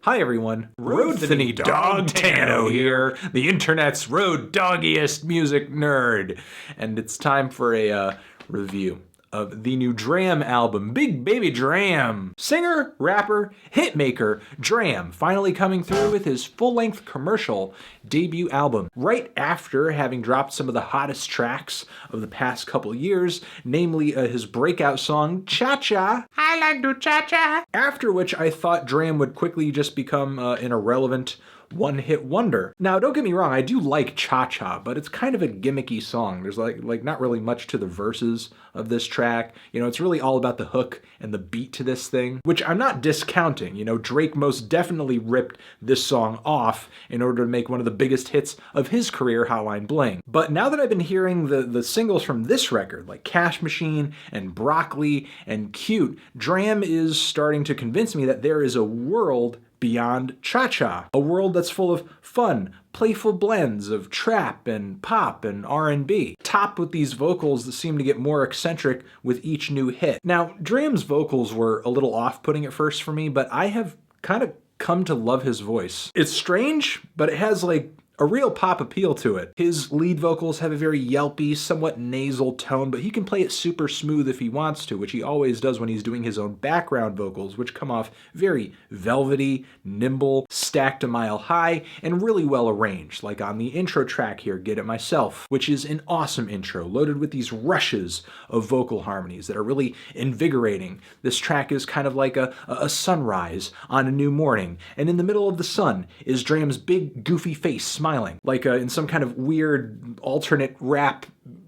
Hi everyone, Roadthany Dog Tano here, the internet's road doggiest music nerd, and it's time for a review of the new D.R.A.M album, Big Baby D.R.A.M. Singer, rapper, hitmaker, D.R.A.M finally coming through with his full-length commercial debut album, right after having dropped some of the hottest tracks of the past couple years, namely his breakout song, Cha-Cha. I like to cha-cha. After which I thought D.R.A.M would quickly just become an irrelevant one-hit wonder. Now, don't get me wrong, I do like Cha-Cha, but it's kind of a gimmicky song. There's like not really much to the verses of this track. You know, it's really all about the hook and the beat to this thing, which I'm not discounting. You know, Drake most definitely ripped this song off in order to make one of the biggest hits of his career, Hotline Bling. But now that I've been hearing the singles from this record, like Cash Machine and Broccoli and Cute, D.R.A.M is starting to convince me that there is a world beyond Cha-Cha, a world that's full of fun, playful blends of trap and pop and R&B, topped with these vocals that seem to get more eccentric with each new hit. Now, D.R.A.M's vocals were a little off-putting at first for me, but I have kind of come to love his voice. It's strange, but it has like a real pop appeal to it. His lead vocals have a very yelpy, somewhat nasal tone, but he can play it super smooth if he wants to, which he always does when he's doing his own background vocals, which come off very velvety, nimble, stacked a mile high, and really well arranged, like on the intro track here, Get It Myself, which is an awesome intro, loaded with these rushes of vocal harmonies that are really invigorating. This track is kind of like a sunrise on a new morning, and in the middle of the sun is D.R.A.M's big, goofy face smiling, like in some kind of weird alternate rap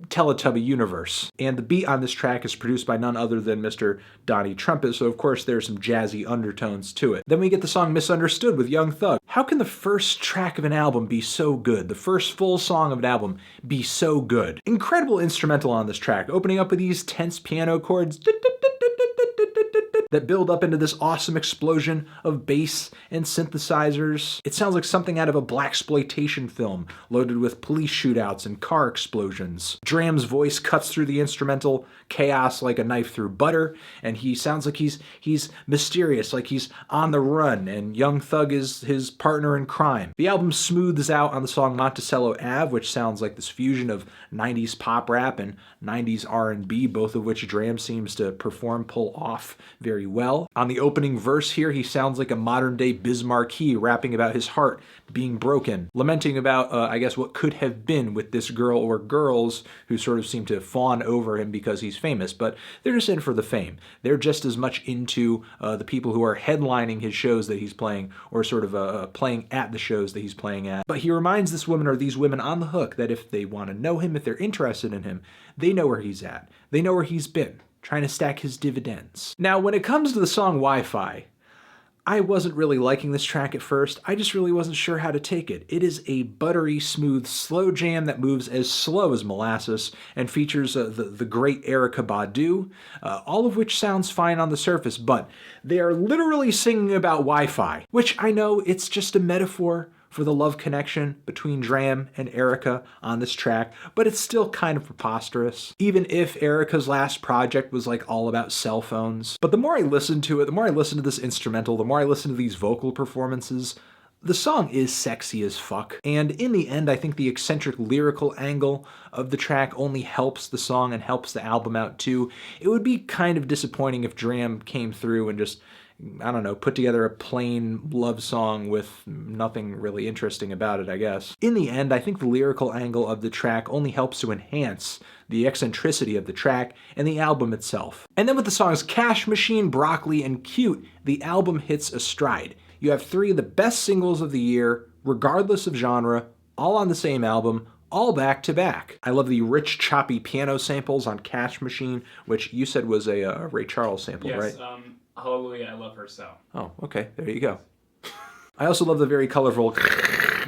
Teletubby universe. And the beat on this track is produced by none other than Mr. Donnie Trumpet, so of course there's some jazzy undertones to it. Then we get the song Misunderstood with Young Thug. How can the first track of an album be so good? The first full song of an album be so good? Incredible instrumental on this track, opening up with these tense piano chords that build up into this awesome explosion of bass and synthesizers. It sounds like something out of a blaxploitation film, loaded with police shootouts and car explosions. D.R.A.M's voice cuts through the instrumental chaos like a knife through butter, and he sounds like he's mysterious, like he's on the run, and Young Thug is his partner in crime. The album smooths out on the song Monticello Ave, which sounds like this fusion of 90s pop rap and 90s R&B, both of which D.R.A.M seems to pull off very well. On the opening verse here, he sounds like a modern-day Biz Markie rapping about his heart being broken, lamenting about, I guess, what could have been with this girl or girls who sort of seem to fawn over him because he's famous, but they're just in for the fame. They're just as much into the people who are headlining his shows that he's playing, or sort of playing at the shows that he's playing at. But he reminds this woman or these women on the hook that if they want to know him, if they're interested in him, they know where he's at. They know where he's been, trying to stack his dividends. Now, when it comes to the song Wi-Fi, I wasn't really liking this track at first. I just really wasn't sure how to take it. It is a buttery, smooth, slow jam that moves as slow as molasses and features the great Erykah Badu, all of which sounds fine on the surface, but they are literally singing about Wi-Fi, which I know it's just a metaphor for the love connection between D.R.A.M and Erykah on this track, but it's still kind of preposterous, even if Erykah's last project was like all about cell phones. But the more I listen to it, the more I listen to this instrumental, the more I listen to these vocal performances, the song is sexy as fuck. And in the end, I think the eccentric lyrical angle of the track only helps the song and helps the album out too. It would be kind of disappointing if D.R.A.M came through and just, I don't know, put together a plain love song with nothing really interesting about it, I guess. In the end, I think the lyrical angle of the track only helps to enhance the eccentricity of the track and the album itself. And then with the songs Cash Machine, Broccoli, and Cute, the album hits a stride. You have three of the best singles of the year, regardless of genre, all on the same album, all back to back. I love the rich, choppy piano samples on Cash Machine, which you said was a Ray Charles sample, yes, right? Hallelujah, I love her so. Oh, okay, there you go. I also love the very colorful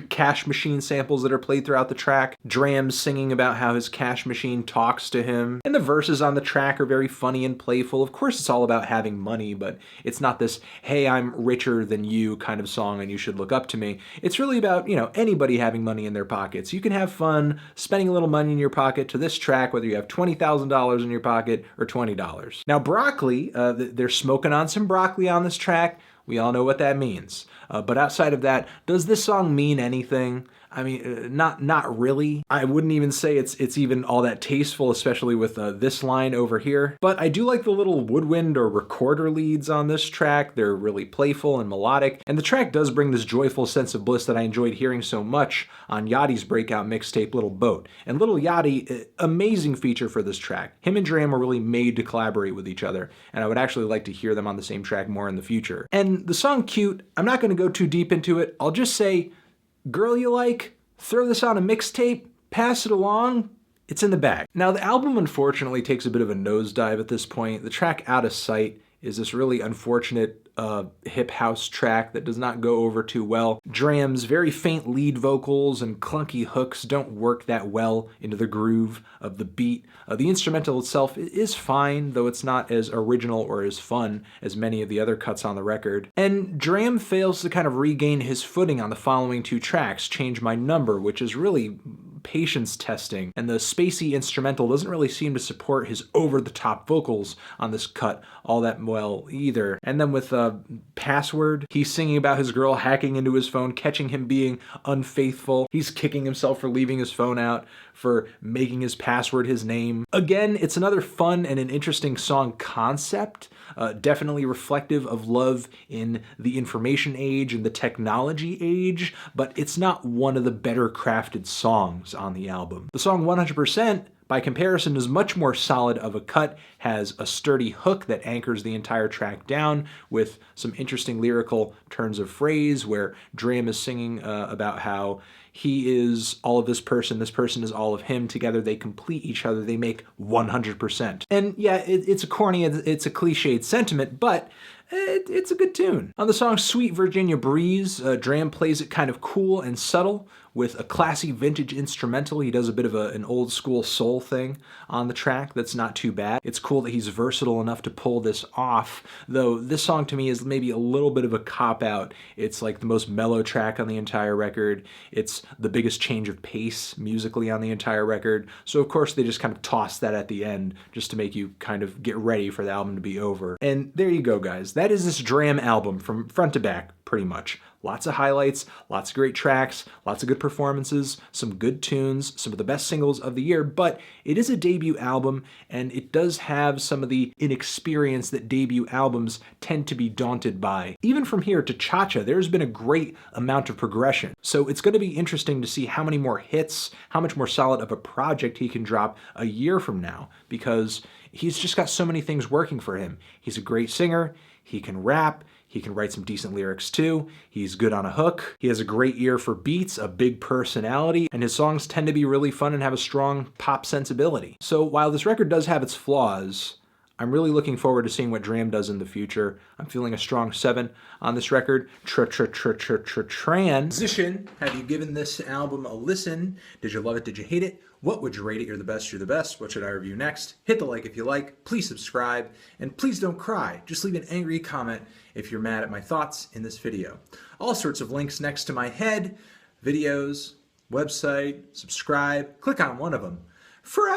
Cash Machine samples that are played throughout the track. D.R.A.M singing about how his cash machine talks to him. And the verses on the track are very funny and playful. Of course, it's all about having money, but it's not this, hey, I'm richer than you kind of song and you should look up to me. It's really about, you know, anybody having money in their pockets. You can have fun spending a little money in your pocket to this track, whether you have $20,000 in your pocket or $20. Now, Broccoli, they're smoking on some broccoli on this track. We all know what that means. But outside of that, does this song mean anything? I mean, not really. I wouldn't even say it's even all that tasteful, especially with this line over here. But I do like the little woodwind or recorder leads on this track. They're really playful and melodic, and the track does bring this joyful sense of bliss that I enjoyed hearing so much on Yachty's breakout mixtape, Little Boat. And Little Yachty, amazing feature for this track. Him and D.R.A.M were really made to collaborate with each other, and I would actually like to hear them on the same track more in the future. And the song Cute, I'm not going to go too deep into it. I'll just say, girl you like, throw this on a mixtape, pass it along, it's in the bag. Now the album unfortunately takes a bit of a nosedive at this point. The track Out of Sight is this really unfortunate hip house track that does not go over too well. D.R.A.M's very faint lead vocals and clunky hooks don't work that well into the groove of the beat. The instrumental itself is fine, though it's not as original or as fun as many of the other cuts on the record. And D.R.A.M fails to kind of regain his footing on the following two tracks, Change My Number, which is really patience testing, and the spacey instrumental doesn't really seem to support his over-the-top vocals on this cut all that well either. And then with Password, he's singing about his girl hacking into his phone, catching him being unfaithful. He's kicking himself for leaving his phone out, for making his password his name. Again, it's another fun and an interesting song concept, definitely reflective of love in the information age and the technology age, but it's not one of the better crafted songs on the album. The song 100%, by comparison, is much more solid of a cut, has a sturdy hook that anchors the entire track down with some interesting lyrical turns of phrase where D.R.A.M is singing about how he is all of this person is all of him. Together they complete each other, they make 100%. And yeah, it's a corny, it's a cliched sentiment, but it's a good tune. On the song Sweet Virginia Breeze, D.R.A.M plays it kind of cool and subtle with a classy vintage instrumental. He does a bit of an old school soul thing on the track that's not too bad. It's cool that he's versatile enough to pull this off, though this song to me is maybe a little bit of a cop-out. It's like the most mellow track on the entire record. It's the biggest change of pace musically on the entire record. So of course they just kind of toss that at the end just to make you kind of get ready for the album to be over. And there you go, guys. That is this D.R.A.M album from front to back, pretty much. Lots of highlights, lots of great tracks, lots of good performances, some good tunes, some of the best singles of the year, but it is a debut album, and it does have some of the inexperience that debut albums tend to be daunted by. Even from here to Cha-Cha, there's been a great amount of progression. So it's going to be interesting to see how many more hits, how much more solid of a project he can drop a year from now, because he's just got so many things working for him. He's a great singer, he can rap, he can write some decent lyrics too, he's good on a hook, he has a great ear for beats, a big personality, and his songs tend to be really fun and have a strong pop sensibility. So while this record does have its flaws, I'm really looking forward to seeing what D.R.A.M does in the future. I'm feeling a strong 7 on this record. Transition. Have you given this album a listen? Did you love it? Did you hate it? What would you rate it? You're the best, you're the best. What should I review next? Hit the like if you like. Please subscribe. And please don't cry. Just leave an angry comment if you're mad at my thoughts in this video. All sorts of links next to my head. Videos, website, subscribe. Click on one of them. Forever.